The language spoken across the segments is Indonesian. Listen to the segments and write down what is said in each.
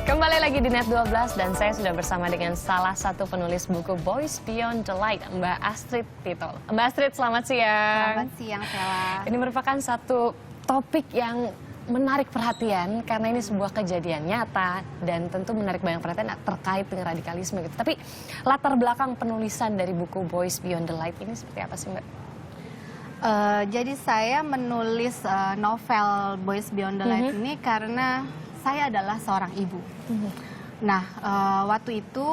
Kembali lagi di Net 12 dan saya sudah bersama dengan salah satu penulis buku Boys Beyond the Light, Mbak Astrid Tito. Mbak Astrid, selamat siang. Selamat siang, Sela. Ini merupakan satu topik yang menarik perhatian karena ini sebuah kejadian nyata dan tentu menarik banyak perhatian terkait dengan radikalisme gitu. Tapi latar belakang penulisan dari buku Boys Beyond the Light ini seperti apa sih, Mbak? Jadi saya menulis novel Boys Beyond the Light ini karena saya adalah seorang ibu. Nah, waktu itu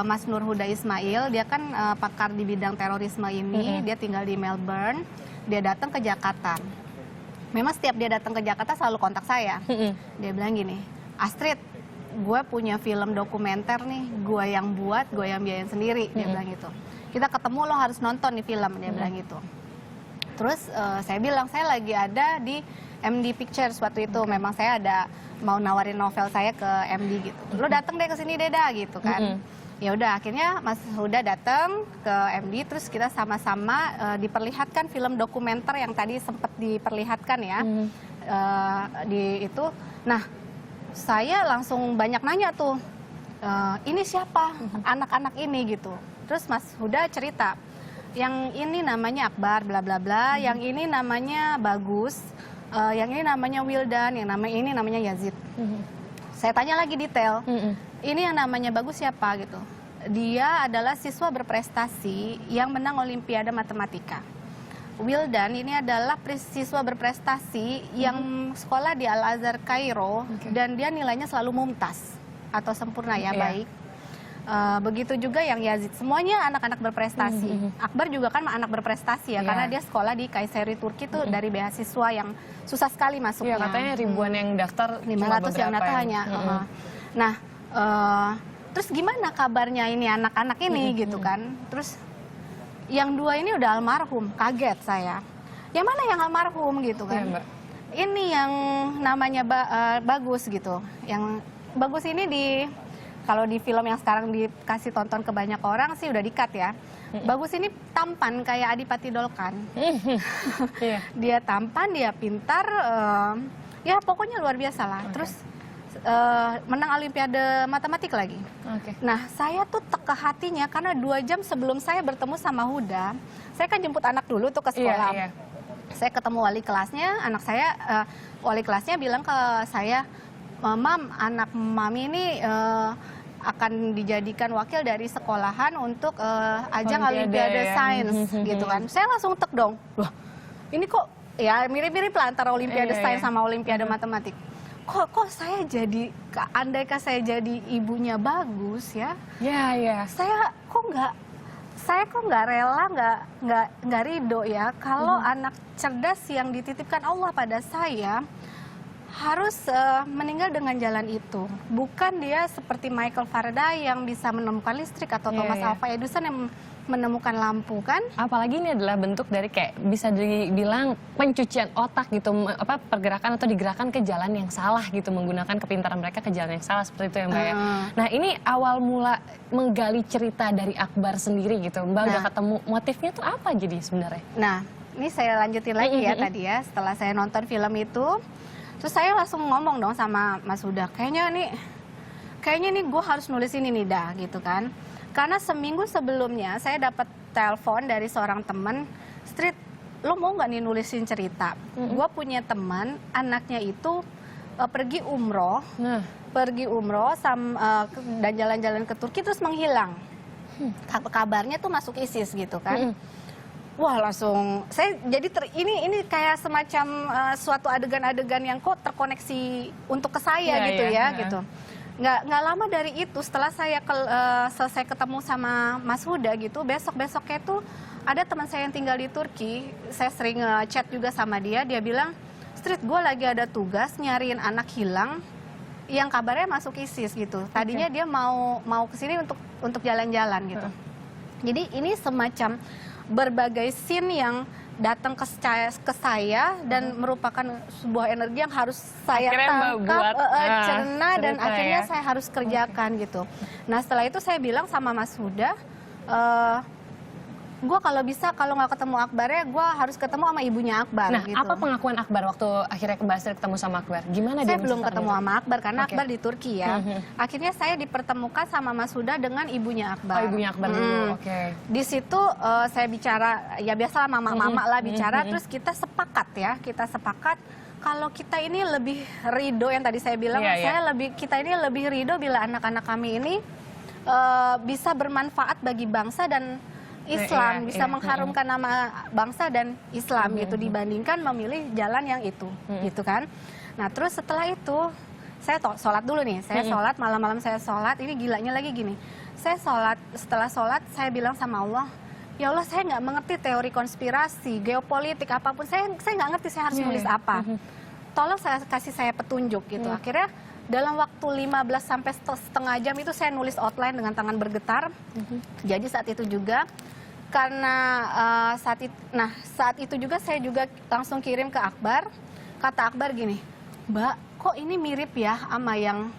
Mas Nur Huda Ismail, dia kan pakar di bidang terorisme ini, dia tinggal di Melbourne, dia datang ke Jakarta. Memang setiap dia datang ke Jakarta selalu kontak saya. Dia bilang gini, Astrid, gue punya film dokumenter nih, gue yang buat, gue yang biayain sendiri, dia bilang gitu. Kita ketemu, lo harus nonton nih film, dia bilang gitu. Terus saya bilang, saya lagi ada di MD Pictures waktu itu, memang saya ada mau nawarin novel saya ke MD gitu. Lo datang deh ke sini Deda gitu kan. Ya udah, akhirnya Mas Huda datang ke MD, terus kita sama-sama diperlihatkan film dokumenter yang tadi sempat diperlihatkan ya. Di itu. Nah, saya langsung banyak nanya tuh, ini siapa anak-anak ini gitu. Terus Mas Huda cerita, yang ini namanya Akbar bla bla bla, yang ini namanya Bagus, yang ini namanya Wildan, yang ini namanya Yazid. Saya tanya lagi detail, ini yang namanya Bagus siapa gitu. Dia adalah siswa berprestasi yang menang Olimpiade Matematika. Wildan ini adalah siswa berprestasi yang sekolah di Al-Azhar Kairo, dan dia nilainya selalu mumtaz atau sempurna ya, baik. Begitu juga yang Yazid, semuanya anak-anak berprestasi. Akbar juga kan anak berprestasi ya, karena dia sekolah di Kayseri Turki tuh dari beasiswa yang susah sekali masuknya. Katanya ribuan yang daftar, 500 yang daftar hanya. Nah, terus gimana kabarnya ini anak-anak ini gitu kan? Terus yang dua ini udah almarhum, kaget saya. Yang mana yang almarhum gitu kan? Ini yang namanya Bagus gitu. Yang Bagus ini kalau di film yang sekarang dikasih tonton ke banyak orang sih udah di-cut ya. Bagus ini tampan kayak Adipati Dolken. Dia tampan, dia pintar, ya pokoknya luar biasa lah. Terus menang Olimpiade Matematik lagi. Nah, saya tuh teka hatinya karena 2 jam sebelum saya bertemu sama Huda, saya kan jemput anak dulu tuh ke sekolah. Saya ketemu wali kelasnya, anak saya, wali kelasnya bilang ke saya, Mam, anak Mami ini akan dijadikan wakil dari sekolahan untuk ajang Olimpiade Sains gitu kan. Saya langsung tek dong, wah ini kok ya mirip-mirip lah antara Olimpiade Sains sama Olimpiade Matematik. Kok saya jadi, andaikah saya jadi ibunya Bagus ya? Saya kok nggak rela, nggak ridho ya kalau anak cerdas yang dititipkan Allah pada saya harus meninggal dengan jalan itu. Bukan dia seperti Michael Faraday yang bisa menemukan listrik atau Thomas Alva Edison yang menemukan lampu kan. Apalagi ini adalah bentuk dari kayak bisa dibilang pencucian otak gitu, pergerakan atau digerakkan ke jalan yang salah gitu, menggunakan kepintaran mereka ke jalan yang salah seperti itu ya Mbak ya. Nah, ini awal mula menggali cerita dari Akbar sendiri gitu. Mbak udah ketemu motifnya tuh apa jadi sebenarnya? Nah, ini saya lanjutin lagi ya tadi ya, setelah saya nonton film itu. Terus saya langsung ngomong dong sama Mas Huda, kayaknya nih gue harus nulis ini nih dah gitu kan. Karena seminggu sebelumnya saya dapat telepon dari seorang teman, Street, lo mau nggak nih nulisin cerita? Gue punya teman, anaknya itu pergi umroh dan jalan-jalan ke Turki terus menghilang. Kabarnya tuh masuk ISIS gitu kan. Wah, langsung saya jadi ini kayak semacam suatu adegan-adegan yang kok terkoneksi untuk ke saya gitu ya gitu. Nggak lama dari itu, setelah saya selesai ketemu sama Mas Huda gitu, besoknya tuh ada teman saya yang tinggal di Turki, saya sering chat juga sama dia bilang, Street, gue lagi ada tugas nyariin anak hilang yang kabarnya masuk ISIS gitu. Tadinya dia mau kesini untuk jalan-jalan gitu. Jadi ini semacam berbagai scene yang datang ke saya dan merupakan sebuah energi yang harus saya tangkap, cerna dan akhirnya saya harus kerjakan gitu. Nah, setelah itu saya bilang sama Mas Huda, gue kalau bisa kalau nggak ketemu Akbarnya, gue harus ketemu sama ibunya Akbar. Nah, gitu. apa pengakuan Akbar waktu akhirnya Mbak Astrid ketemu sama Akbar? Gimana dia Saya belum menceritakan ketemu itu? sama Akbar karena Oke. Akbar di Turki ya. Akhirnya saya dipertemukan sama Mas Huda dengan ibunya Akbar. Oh, ibunya Akbar dulu, oke. Di situ saya bicara, ya biasalah mama-mama lah bicara, terus kita sepakat kalau kita ini lebih ridho yang tadi saya bilang, kita ini lebih ridho bila anak-anak kami ini bisa bermanfaat bagi bangsa dan Islam, bisa mengharumkan nama bangsa dan Islam gitu dibandingkan memilih jalan yang itu, gitu kan. Nah terus setelah itu saya sholat dulu nih, saya sholat malam-malam saya sholat, ini gilanya lagi gini, saya sholat, setelah sholat saya bilang sama Allah, ya Allah saya nggak mengerti teori konspirasi, geopolitik apapun, saya nggak ngerti saya harus nulis apa, tolong kasih saya petunjuk gitu. Akhirnya dalam waktu 15 sampai setengah jam itu saya nulis outline dengan tangan bergetar. Jadi saat itu juga karena saat itu juga saya juga langsung kirim ke Akbar. Kata Akbar gini, Mbak, kok ini mirip ya sama yang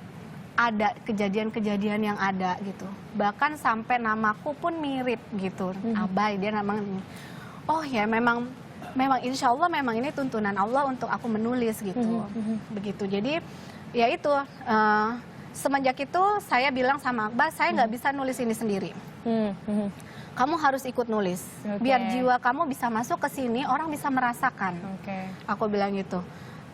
ada kejadian-kejadian yang ada gitu. Bahkan sampai namaku pun mirip gitu. Abai dia namanya. Oh ya memang insya Allah memang ini tuntunan Allah untuk aku menulis gitu. Begitu. Jadi ya itu semenjak itu saya bilang sama Akbar, saya nggak bisa nulis ini sendiri. Kamu harus ikut nulis, biar jiwa kamu bisa masuk ke sini, orang bisa merasakan. Aku bilang gitu,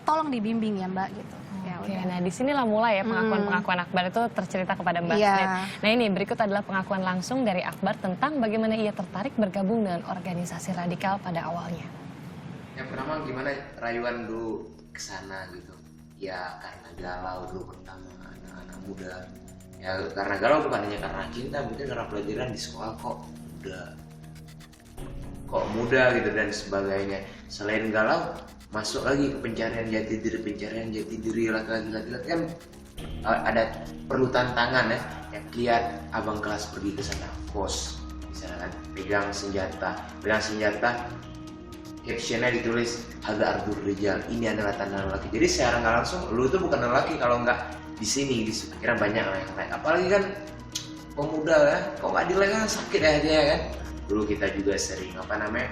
tolong dibimbing ya Mbak gitu. Oke, nah disinilah mulai ya pengakuan Akbar itu tercerita kepada Mbak Astrid. Nah ini berikut adalah pengakuan langsung dari Akbar tentang bagaimana ia tertarik bergabung dengan organisasi radikal pada awalnya. Yang pertama gimana rayuan dulu ke sana gitu. Ya karena galau dulu pertama anak-anak muda. Ya karena galau bukan hanya karena cinta, mungkin karena pelajaran di sekolah kok muda gitu dan sebagainya. Selain galau, masuk lagi ke pencarian jati diri laki-laki kan ada perlu tantangan ya. Yang lihat abang kelas pergi ke sana, kos misalnya kan, pegang senjata, captionnya ditulis Hadza Ardul Rijal, ini adalah tanda lelaki. Jadi secara nggak langsung lu tuh bukan lelaki kalau nggak di sini, kira banyak lah yang lain. Apalagi kan pemuda ya, kok nggak dilegal sakit aja ya kan. Dulu kita juga sering main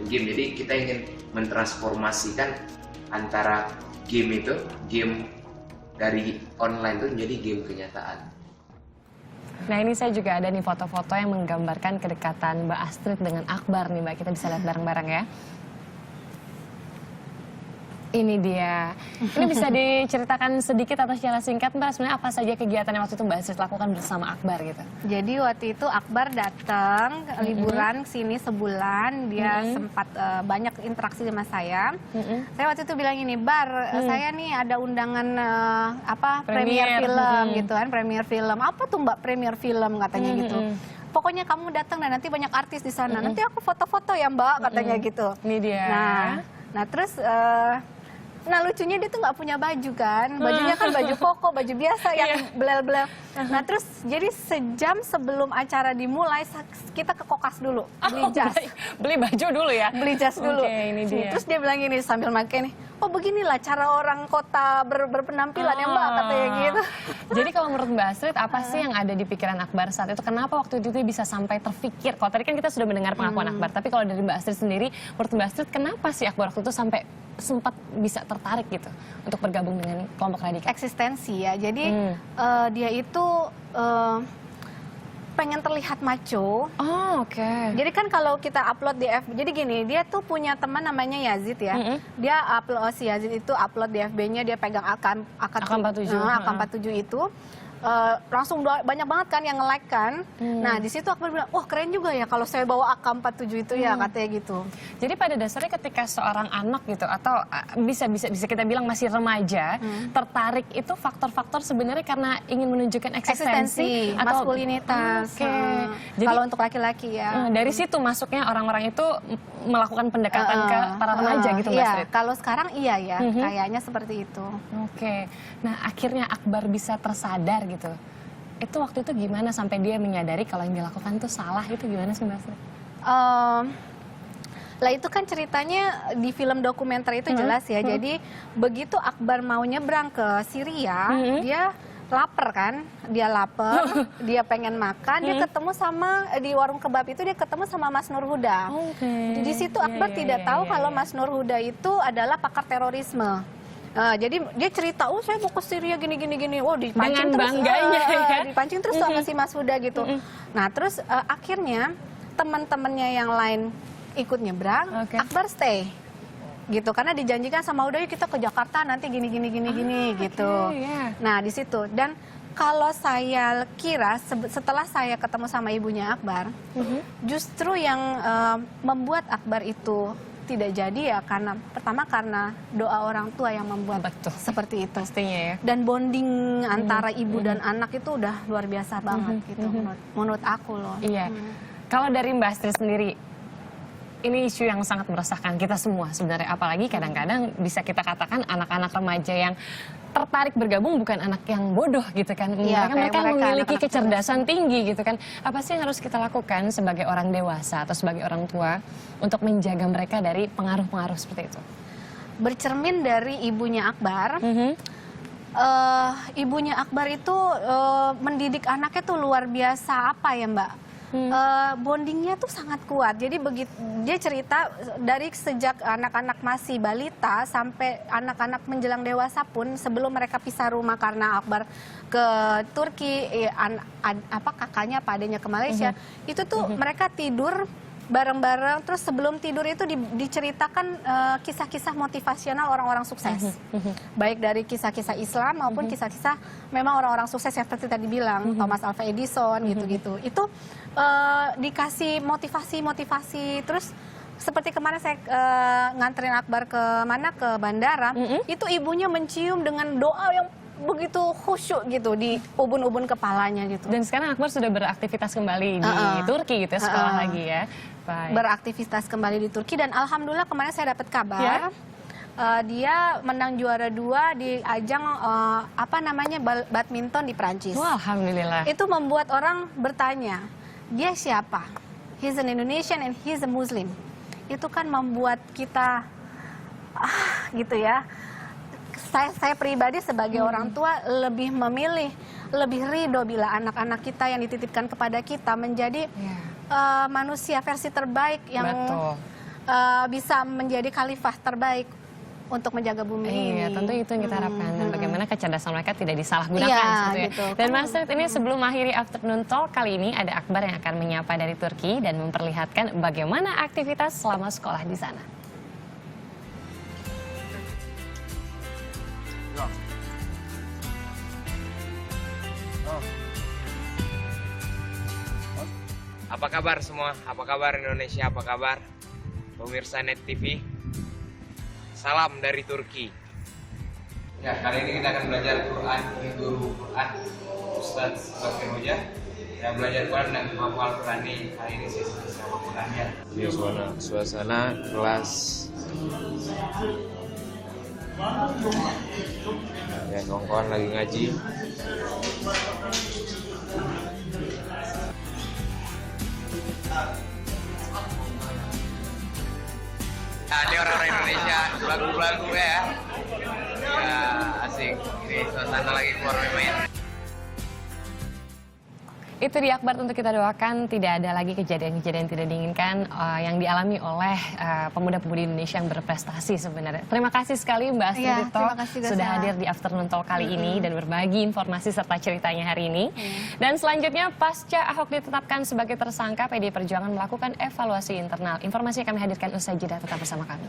game, jadi kita ingin mentransformasikan antara game dari online itu menjadi game kenyataan. Nah ini saya juga ada nih foto-foto yang menggambarkan kedekatan Mbak Astrid dengan Akbar nih Mbak, kita bisa lihat bareng-bareng ya. Ini dia. Ini bisa diceritakan sedikit atau secara singkat Mbak, sebenarnya apa saja kegiatan yang waktu itu Mbak Astrid lakukan bersama Akbar gitu? Jadi waktu itu Akbar datang liburan sini sebulan, dia sempat banyak interaksi sama saya. Saya waktu itu bilang ini, Bar, saya nih ada undangan premier film gitu kan, premier film. Apa tuh Mbak premier film katanya gitu. Pokoknya kamu datang dan nanti banyak artis di sana. Nanti aku foto-foto ya Mbak katanya gitu. Ini dia. Nah terus nah lucunya dia tuh nggak punya baju kan, bajunya kan baju koko, baju biasa yang belel-belel. Nah terus jadi sejam sebelum acara dimulai kita ke Kokas dulu, beli jas. Beli baju dulu ya? Beli jas dulu. Ini dia. Terus dia bilang gini sambil pakai nih, oh beginilah cara orang kota berpenampilan ya Mbak, katanya gitu. Jadi kalau menurut Mbak Astrid, apa sih yang ada di pikiran Akbar saat itu? Kenapa waktu itu dia bisa sampai terfikir? Kalau tadi kan kita sudah mendengar pengakuan Akbar, tapi kalau dari Mbak Astrid sendiri, menurut Mbak Astrid kenapa sih Akbar waktu itu sampai sempat bisa tertarik gitu untuk bergabung dengan kelompok radikal? Eksistensi ya, jadi dia itu pengen terlihat maco. Oh, oke. Jadi kan kalau kita upload di FB, jadi gini, dia tuh punya teman namanya Yazid ya. Dia upload, si Yazid itu upload di FB-nya, dia pegang AK-47 itu. Langsung banyak banget kan yang nge-like kan. Nah di situ Akbar bilang, wah keren juga ya kalau saya bawa AK-47 itu ya, katanya gitu. Jadi pada dasarnya ketika seorang anak gitu atau bisa kita bilang masih remaja tertarik itu faktor-faktor sebenarnya karena ingin menunjukkan eksistensi atau maskulinitas. Jadi kalau untuk laki-laki ya. Dari situ masuknya orang-orang itu melakukan pendekatan ke para remaja gitu Mbak Astrid. Kalau sekarang iya ya, kayaknya seperti itu. Oke. Nah akhirnya Akbar bisa tersadar gitu. Itu waktu itu gimana sampai dia menyadari kalau yang dilakukan itu salah, itu gimana sih Mbak Astrid? Lah itu kan ceritanya di film dokumenter itu jelas ya. Jadi begitu Akbar mau nyebrang ke Syria, dia lapar kan, dia lapar, dia pengen makan, dia ketemu sama di warung kebab itu dia ketemu sama Mas Nur Huda. Di situ Akbar tidak tahu kalau Mas Nur Huda itu adalah pakar terorisme. Jadi dia cerita, oh saya mau ke Syria gini. Oh dipancing dengan terus, bangganya ya. dipancing terus sama si Mas Huda gitu. Nah terus akhirnya teman-temannya yang lain ikut nyebrang, Akbar stay gitu karena dijanjikan sama Huda, kita ke Jakarta nanti gini gitu. Nah di situ, dan kalau saya kira setelah saya ketemu sama ibunya Akbar, justru yang membuat Akbar itu tidak jadi ya karena doa orang tua yang membuat seperti itu. Pastinya ya. Dan bonding antara ibu dan anak itu udah luar biasa banget gitu menurut aku loh. Iya. Kalau dari Mbak Astrid sendiri, ini isu yang sangat meresahkan kita semua sebenarnya. Apalagi kadang-kadang bisa kita katakan anak-anak remaja yang tertarik bergabung bukan anak yang bodoh gitu kan. Mereka memiliki kecerdasan tinggi gitu kan. Apa sih yang harus kita lakukan sebagai orang dewasa atau sebagai orang tua untuk menjaga mereka dari pengaruh-pengaruh seperti itu? Bercermin dari ibunya Akbar, ibunya Akbar itu mendidik anaknya tuh luar biasa apa ya Mbak? Bondingnya tuh sangat kuat. Jadi begitu dia cerita dari sejak anak-anak masih balita sampai anak-anak menjelang dewasa pun, sebelum mereka pisah rumah karena Akbar ke Turki, kakaknya apa adanya ke Malaysia, itu tuh mereka tidur bareng-bareng. Terus sebelum tidur itu diceritakan kisah-kisah motivasional orang-orang sukses, baik dari kisah-kisah Islam maupun kisah-kisah memang orang-orang sukses yang seperti tadi bilang Thomas Alva Edison gitu-gitu. Itu dikasih motivasi. Terus seperti kemarin saya nganterin Akbar ke bandara, itu ibunya mencium dengan doa yang begitu khusyuk gitu di ubun-ubun kepalanya gitu. Dan sekarang Akbar sudah beraktivitas kembali di Turki gitu, sekolah lagi ya. Baik. Beraktivitas kembali di Turki, dan alhamdulillah kemarin saya dapat kabar dia menang juara 2 di ajang badminton di Prancis. Wah, alhamdulillah. Itu membuat orang bertanya, dia siapa? He's an Indonesian and he's a Muslim. Itu kan membuat kita gitu ya. Saya pribadi sebagai orang tua lebih memilih, lebih ridho bila anak-anak kita yang dititipkan kepada kita menjadi manusia versi terbaik yang bisa menjadi khalifah terbaik untuk menjaga bumi ini. Iya, tentu itu yang kita harapkan. Dan bagaimana kecerdasan mereka tidak disalahgunakan gitu. Dan Mas Astrid, ini sebelum akhiri Afternoon Talk kali ini ada Akbar yang akan menyapa dari Turki dan memperlihatkan bagaimana aktivitas selama sekolah di sana. Apa kabar semua? Apa kabar Indonesia? Apa kabar pemirsa Net TV? Salam dari Turki. Ya, kali ini kita akan belajar Quran di guru Quran Ustadz Bakir Hoja. Kita belajar Quran dan menghafal Quran ini. Kali ini sesi bersama Quran ya. Ini suasana kelas. Ya, kawan-kawan lagi ngaji. Nah, ini orang-orang Indonesia, belagu-belagu ya. Ya, asik. Ini suasana lagi keluar main. Itu di Akbar, untuk kita doakan tidak ada lagi kejadian-kejadian tidak diinginkan yang dialami oleh pemuda-pemudi Indonesia yang berprestasi sebenarnya. Terima kasih sekali Mbak Astrid sudah hadir di Afternoon Talk kali ini dan berbagi informasi serta ceritanya hari ini. Dan selanjutnya, pasca Ahok ditetapkan sebagai tersangka, PDI Perjuangan melakukan evaluasi internal. Informasi yang kami hadirkan usai jeda, tetap bersama kami.